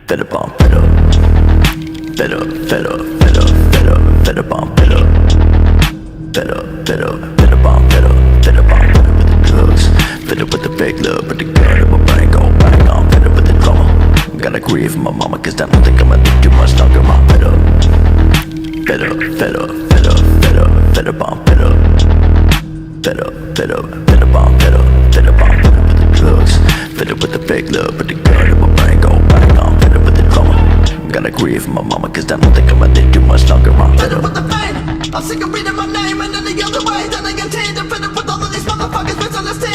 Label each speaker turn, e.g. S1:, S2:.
S1: Fed up on fed up. Fed up, fed up, fed up, fed up, fed up on fed up. Fed up, fed up, fed up on fed up. Fed up on fed up with the drugs. Fed up with the fake love, but the gun in my brain gon' bang on. Fed up with the drama. Gotta grieve my mama, cause I don't think I'ma live too much longer. I'm fed up. Fed up, fed up, fed up, fed up, fed up on fed up. Fed up, fed up, fed up on fed up. Fed up on fed up with the drugs. Fed up with the fake love, but the gun in my brain gon' bang on. Fed up with the drama. Gotta grieve my mama, cause I don't think I'ma live too much longer. I'm fed up with the pain. I'm sick of reading my name and any other way that I get tainted. Fed up with all of these motherfuckers misunderstand.